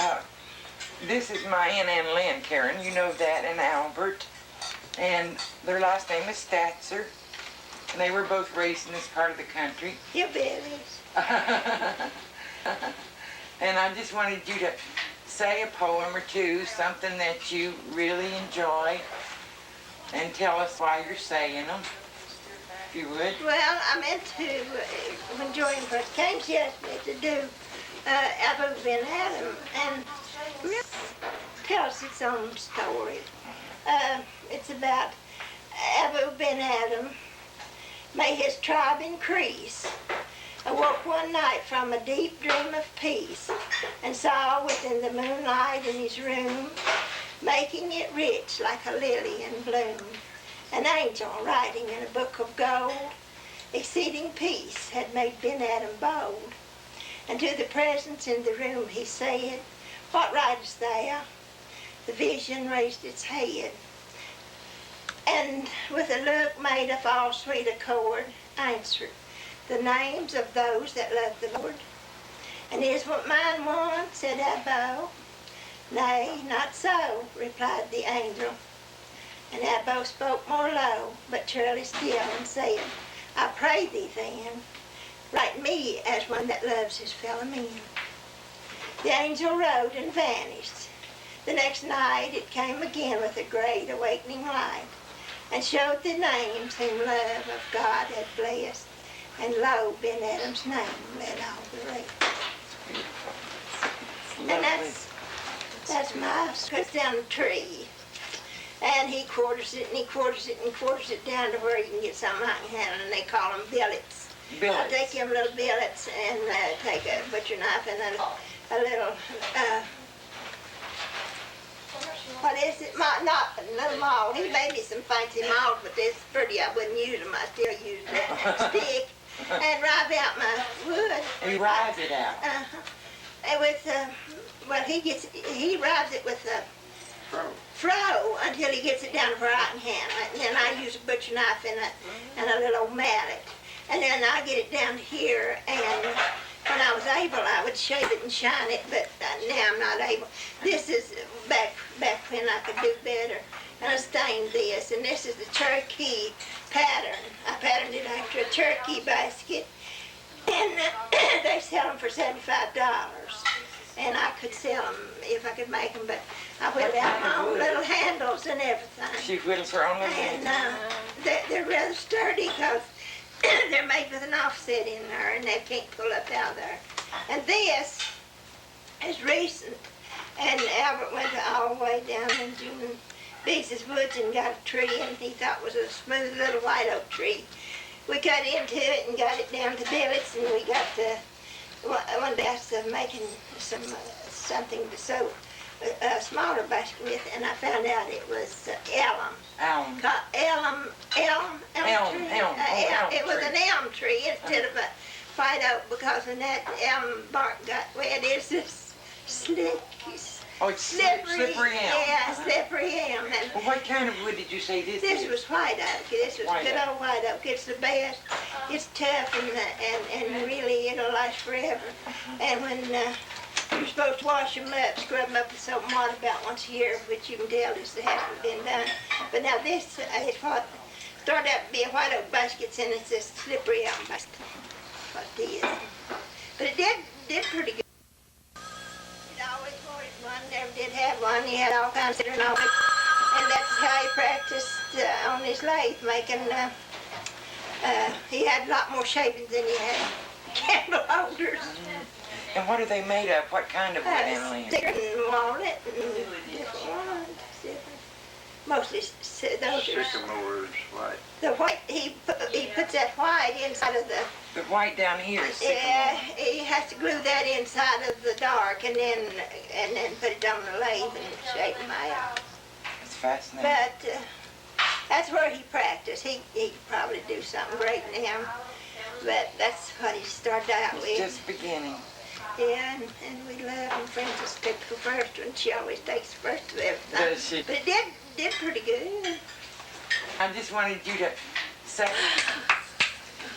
Uh, this is my Aunt and Lynn, Karen. You know that, and Albert. And their last name is Statzer. And they were both raised in this part of the country. You babies. And I just wanted you to say a poem or two, something that you really enjoy, and tell us why you're saying them, if you would. Well, I meant to, when Jordan first came, she asked me to do Abu Ben Adam, and really tells its own story. It's about Abu Ben Adam. May his tribe increase. Awoke one night from a deep dream of peace, and saw within the moonlight in his room, making it rich like a lily in bloom, an angel writing in a book of gold. Exceeding peace had made Ben Adam bold, and to the presence in the room he said, "What writest thou?" The vision raised its head, and with a look made of all sweet accord, answered, "The names of those that love the Lord." "And is what mine one?" said Abbo. "Nay, not so," replied the angel. And Abbo spoke more low, but surely still, and said, "I pray thee then, write me as one that loves his fellow men." The angel wrote and vanished. The next night it came again with a great awakening light, and showed the names whom love of God had blessed. And lo, Ben Adam's name led all the rest. And that's my cuts down the tree. And he quarters it and he quarters it and quarters it down to where you can get something I can handle, and they call them billets. Billets. I take them little billets and take a butcher knife and a little, what is it? Not a little maul. He made me some fancy mauls, but this pretty. I wouldn't use them. I still use the stick and rive out my wood. He rives it out. And with well, he rives it with a fro until he gets it down to where I can handle it. And then I use a butcher knife and a little mallet. And then I get it down here, and when I was able, I would shave it and shine it, but now I'm not able. This is back when I could do better. And I stained this, and this is the Cherokee pattern. I patterned it after a Cherokee basket, and they sell them for $75. And I could sell them if I could make them, but I whittled out my own little handles and everything. She whittles her own little handles. And they're rather sturdy because they're made with an offset in there, and they can't pull up out there. And this is recent, and Albert went all the way down into Beezus Woods and got a tree, and he thought it was a smooth little white oak tree. We cut into it and got it down to billets, and we got one day I was making something to sew a smaller basket with, and I found out it was elm. Elm. Elm tree. It was an elm tree instead of a white oak, because when that elm bark got wet, it's this slick. Oh, it's slippery elm. Yeah, slippery elm. And well, what kind of wood did you say this is? This was white oak. This was White good oak. old white oak. It's the best. It's tough, and really it'll last forever. And when you're supposed to wash them up, scrub them up with soap and water about once a year, which you can tell this hasn't been done. But now this is what started out to be a white oak basket, and it's this slippery elm basket. What it is. But it did pretty good. He'd always wanted one, never did have one. He had all kinds of and all, and that's how he practiced on his lathe making. He had a lot more shavings than he had candle holders. And what are they made of? What kind of wood, Emily? Thicker than walnut and different ones. Mostly those are. Sycamore is white. The white, he puts that white inside of the. The white down here is Yeah, sycamore. he has to glue that inside of the dark, and then put it on the lathe and shape them out. It's fascinating. But that's where he practiced. He could probably do something great now, but that's what he started out It's with. just beginning. Yeah, and we love him. Frances picked the first one. She always takes the first of everything. Does she? But it did pretty good. I just wanted you to say,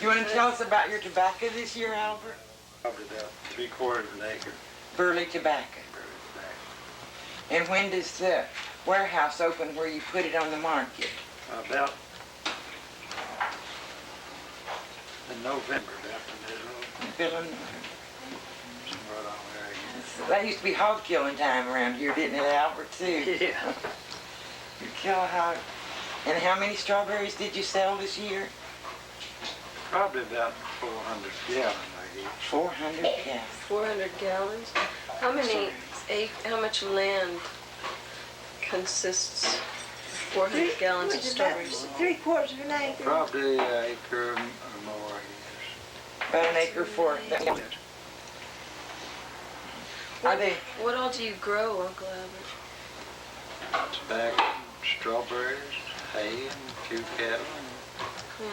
you want to tell us about your tobacco this year, Albert? Probably about 3/4 of an acre. Burley tobacco. And when does the warehouse open where you put it on the market? About in November, about the middle, Somewhere along there, I That used to be hog killing time around here, didn't it, Albert, too? guess. Yeah. You kill a hog. And how many strawberries did you sell this year? Probably about 400 gallons, I guess. 400 gallons. 400 gallons? How much land consists of 400 gallons of Which is about strawberries? 3/4 of an acre. Probably an acre or more, I About an acre for guess. that. Are they? What all do you grow, Uncle Albert? Tobacco, strawberries, hay, and a few cattle. Yeah,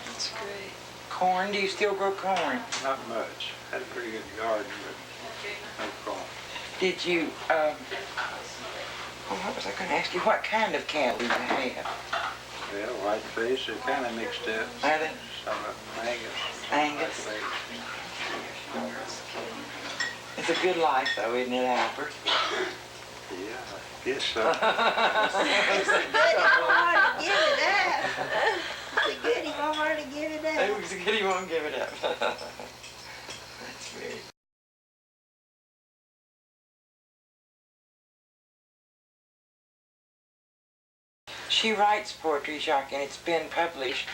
that's great. Corn? Do you still grow corn? Not much. Had a pretty good garden, but no corn. Did you, what was I going to ask you? What kind of cattle do you have? Well, whiteface, they're kind of mixed up. Are they? Some of them Angus. Angus. Whiteface. It's a good life, though, isn't it, Albert? Yeah, I guess so. It's a good he won't hardly give it up. It's a good he won't hardly give it up. It's a good he won't give it up. That's weird. She writes poetry, Jacques, and it's been published.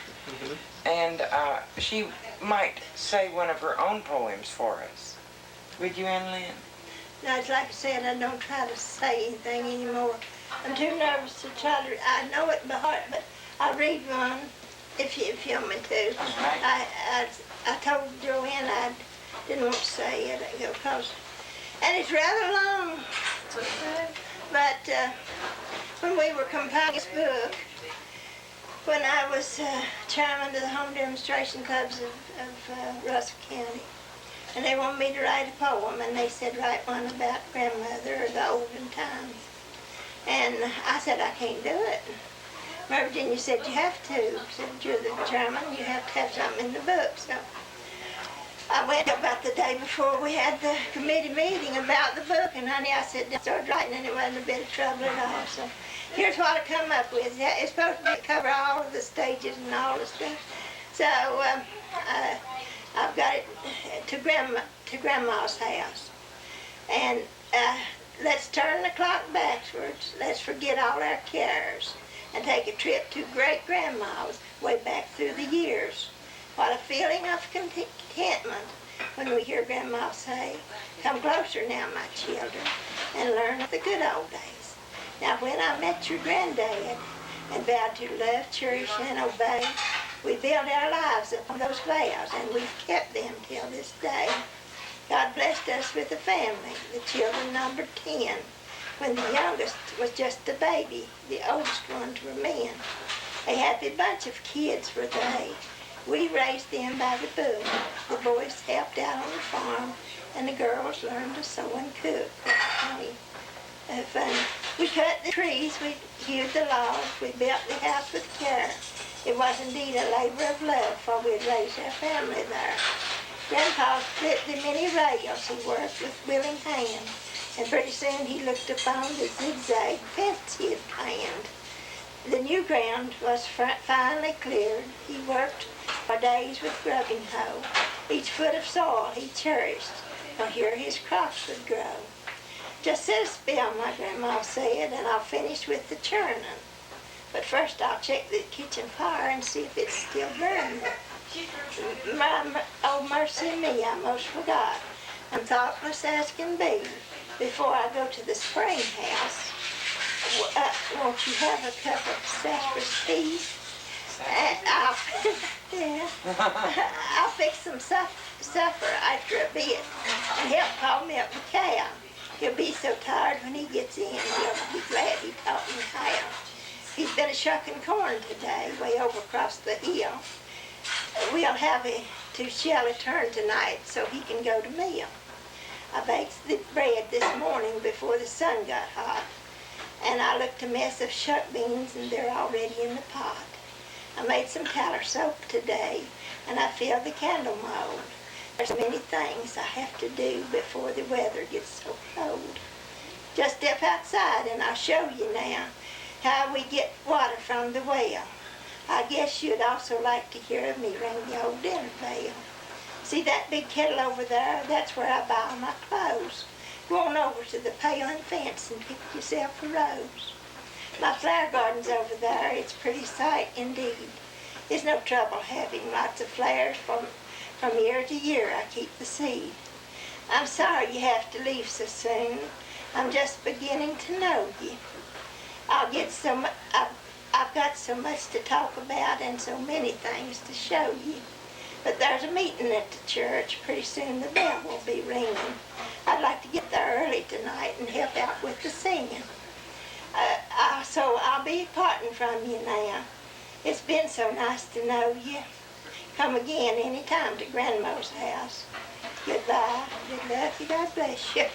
And she might say one of her own poems for us. Would you, Ann Lynn? Now, it's like I said, I don't try to say anything anymore. I'm too nervous to try to, I know it by heart, but I'll read one if you want me to. Right. I told Joanne I didn't want to say it because, and it's rather long. But when we were compiling this book, when I was chairman of the home demonstration clubs of Russell County, and they wanted me to write a poem, and they said write one about grandmother or the olden times. And I said I can't do it. Mary Virginia said you have to. Said you're the chairman, you have to have something in the book. So I went about the day before we had the committee meeting about the book, and honey, I said I started writing, and it wasn't a bit of trouble at all. So here's what I come up with. It's supposed to cover all of the stages and all the stuff. So I've got it to Grandma's house. And let's turn the clock backwards. Let's forget all our cares and take a trip to great-grandma's way back through the years. What a feeling of contentment when we hear Grandma say, come closer now, my children, and learn of the good old days. Now, when I met your granddad and vowed to love, cherish, and obey, we built our lives upon those vows, and we've kept them till this day. God blessed us with a family, the children numbered 10. When the youngest was just a baby, the oldest ones were men. A happy bunch of kids were they. We raised them by the book. The boys helped out on the farm, and the girls learned to sew and cook. Fun. We cut the trees, we hewed the logs, we built the house with care. It was indeed a labor of love, for we'd raised our family there. Grandpa split the many rails, he worked with willing hands, and pretty soon he looked upon the zigzag fence he had planned. The new ground was finally cleared. He worked for days with grubbing hoe. Each foot of soil he cherished, for here his crops would grow. Just sit a spell, my grandma said, and I'll finish with the churning. But first I'll check the kitchen fire and see if it's still burning. Oh, mercy me, I most forgot. I'm thoughtless as can be. Before I go to the spring house, won't you have a cup of Statzer tea? I'll fix some supper after a bit and help Paul milk the cow. He'll be so tired when he gets in, he'll be glad he taught me how. He's been shucking corn today, way over across the hill. We'll have to shell a turn tonight so he can go to meal. I baked the bread this morning before the sun got hot, and I looked a mess of shuck beans, and they're already in the pot. I made some tallow soap today, and I filled the candle mold. There's many things I have to do before the weather gets so cold. Just step outside and I'll show you now how we get water from the well. I guess you'd also like to hear me ring the old dinner bell. See that big kettle over there? That's where I buy all my clothes. Go on over to the paling fence and pick yourself a rose. My flower garden's over there. It's a pretty sight indeed. It's no trouble having lots of flowers from year to year. I keep the seed. I'm sorry you have to leave so soon. I'm just beginning to know you. I've got so much to talk about and so many things to show you. But there's a meeting at the church. Pretty soon the bell will be ringing. I'd like to get there early tonight and help out with the singing. So I'll be parting from you now. It's been so nice to know you. Come again anytime to Grandma's house. Goodbye. Good luck. God bless you.